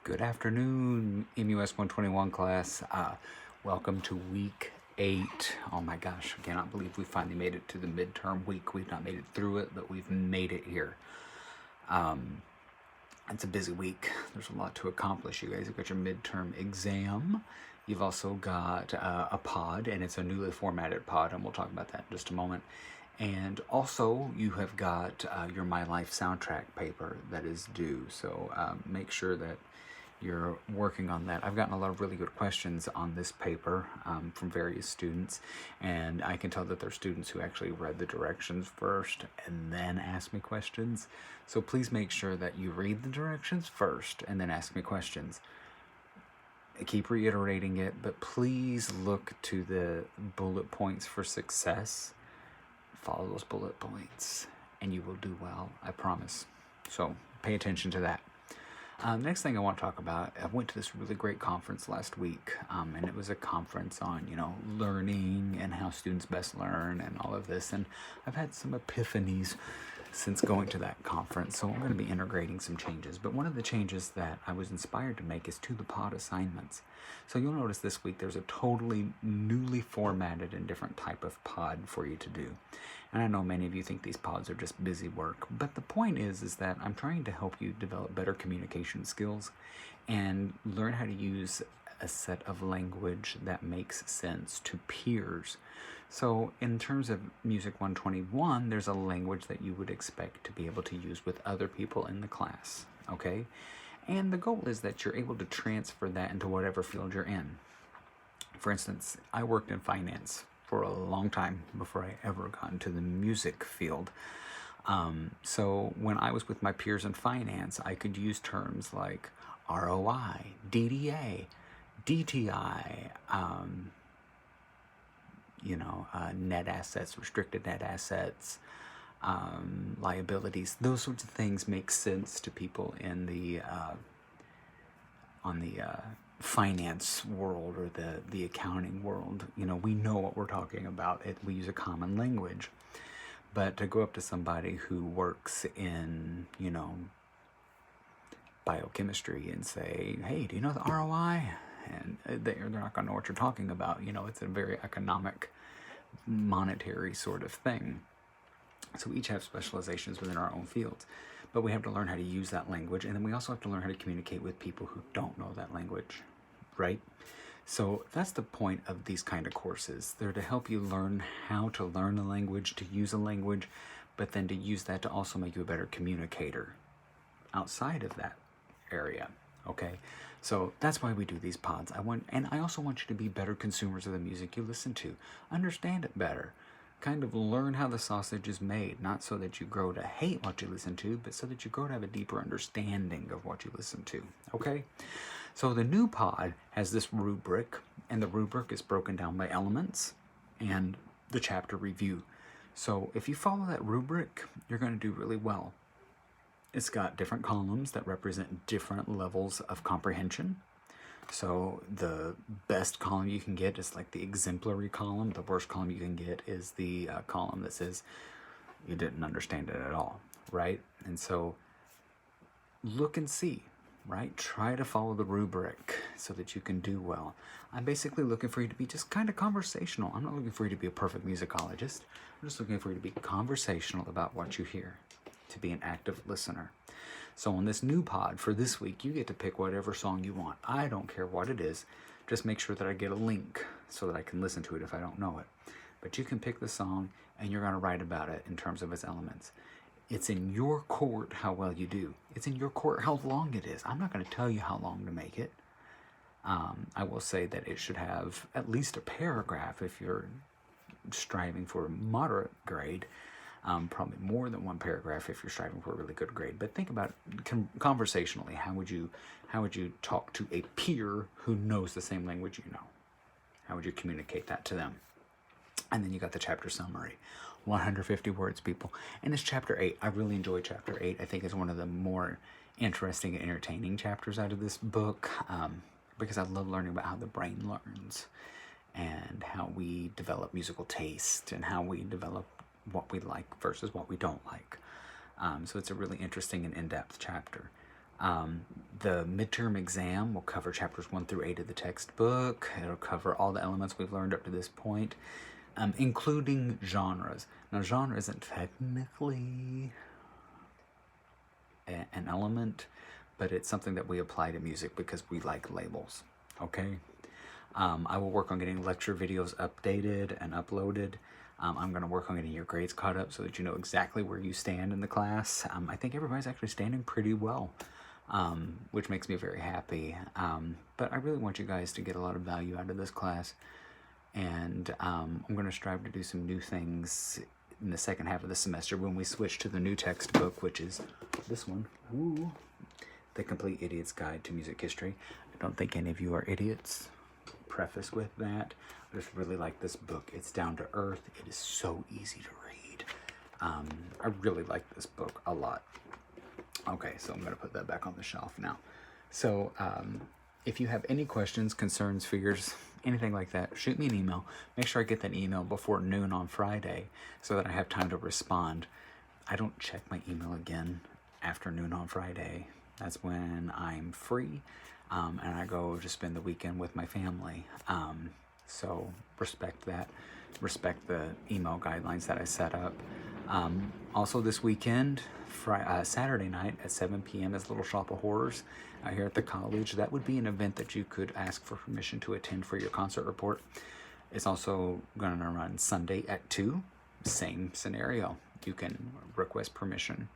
Good afternoon, MUS 121 class. Welcome to week 8. Oh my gosh, I cannot believe we finally made it to the midterm week. We've not made it through it, but we've made it here. It's a busy week. There's a lot to accomplish. You guys have got your midterm exam. You've also got a pod, and it's a newly formatted pod, and we'll talk about that in just a moment. And also, you have got your My Life soundtrack paper that is due. So make sure that you're working on that. I've gotten a lot of really good questions on this paper from various students, and I can tell that they're students who actually read the directions first and then ask me questions. So please make sure that you read the directions first and then ask me questions. I keep reiterating it, but please look to the bullet points for success. Follow those bullet points and you will do well, I promise. So pay attention to that. Next thing I want to talk about, I went to this really great conference last week, and it was a conference on, learning and how students best learn and all of this. And I've had some epiphanies since going to that conference, so I'm going to be integrating some changes. But one of the changes that I was inspired to make is to the pod assignments. So you'll notice this week there's a totally newly formatted and different type of pod for you to do. And I know many of you think these pods are just busy work, but the point is that I'm trying to help you develop better communication skills and learn how to use a set of language that makes sense to peers. So in terms of Music 121, there's a language that you would expect to be able to use with other people in the class, okay? And the goal is that you're able to transfer that into whatever field you're in. For instance, I worked in finance for a long time before I ever got into the music field. So when I was with my peers in finance, I could use terms like ROI, DDA, DTI, net assets, restricted net assets, liabilities. Those sorts of things make sense to people in the finance world or the accounting world. We know what we're talking about. We use a common language. But to go up to somebody who works in, biochemistry and say, hey, do you know the ROI? And they're not going to know what you're talking about. It's a very economic, monetary sort of thing. So we each have specializations within our own fields. But we have to learn how to use that language. And then we also have to learn how to communicate with people who don't know that language, right? So that's the point of these kind of courses. They're to help you learn how to learn a language, to use a language, but then to use that to also make you a better communicator outside of that area, okay? So that's why we do these pods. I also want you to be better consumers of the music you listen to. Understand it better. Kind of learn how the sausage is made, not so that you grow to hate what you listen to, but so that you grow to have a deeper understanding of what you listen to, okay? So the new pod has this rubric, and the rubric is broken down by elements and the chapter review. So if you follow that rubric, you're going to do really well. It's got different columns that represent different levels of comprehension. So the best column you can get is like the exemplary column. The worst column you can get is the column that says you didn't understand it at all, right? And so look and see, right? Try to follow the rubric so that you can do well. I'm basically looking for you to be just kind of conversational. I'm not looking for you to be a perfect musicologist. I'm just looking for you to be conversational about what you hear, to be an active listener. So on this new pod for this week, you get to pick whatever song you want. I don't care what it is. Just make sure that I get a link so that I can listen to it if I don't know it. But you can pick the song and you're going to write about it in terms of its elements. It's in your court how well you do. It's in your court how long it is. I'm not going to tell you how long to make it. I will say that it should have at least a paragraph if you're striving for a moderate grade. Probably more than one paragraph if you're striving for a really good grade. But think about conversationally. How would you talk to a peer who knows the same language you know? How would you communicate that to them? And then you got the chapter summary. 150 words, people. And it's chapter 8. I really enjoy chapter 8. I think it's one of the more interesting and entertaining chapters out of this book because I love learning about how the brain learns and how we develop musical taste and how we develop what we like versus what we don't like. So it's a really interesting and in-depth chapter. The midterm exam will cover chapters 1 through 8 of the textbook. It'll cover all the elements we've learned up to this point, including genres. Now, genre isn't technically an element, but it's something that we apply to music because we like labels, okay? I will work on getting lecture videos updated and uploaded. I'm going to work on getting your grades caught up so that you know exactly where you stand in the class. I think everybody's actually standing pretty well, which makes me very happy. But I really want you guys to get a lot of value out of this class. And I'm going to strive to do some new things in the second half of the semester when we switch to the new textbook, which is this one. Ooh, The Complete Idiot's Guide to Music History. I don't think any of you are idiots. Preface with that. I just really like this book. It's down to earth. It is so easy to read. I really like this book a lot. Okay, so I'm going to put that back on the shelf now. So if you have any questions, concerns, fears, anything like that, shoot me an email. Make sure I get that email before noon on Friday so that I have time to respond. I don't check my email again after noon on Friday. That's when I'm free, and I go to spend the weekend with my family. So respect that. Respect the email guidelines that I set up. Also this weekend, Saturday night at 7 p.m. is Little Shop of Horrors here at the college. That would be an event that you could ask for permission to attend for your concert report. It's also going to run Sunday at 2. Same scenario. You can request permission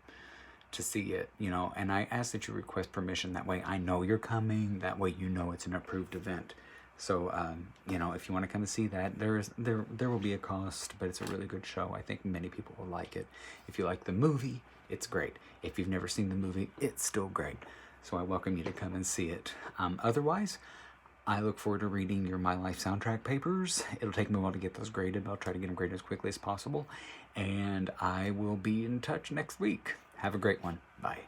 to see it, you know, and I ask that you request permission. That way I know you're coming. That way you know it's an approved event. So, you know, if you want to come and see that, there will be a cost, but it's a really good show. I think many people will like it. If you like the movie, it's great. If you've never seen the movie, it's still great. So I welcome you to come and see it. Otherwise, I look forward to reading your My Life soundtrack papers. It'll take me a while to get those graded. I'll try to get them graded as quickly as possible. And I will be in touch next week. Have a great one. Bye.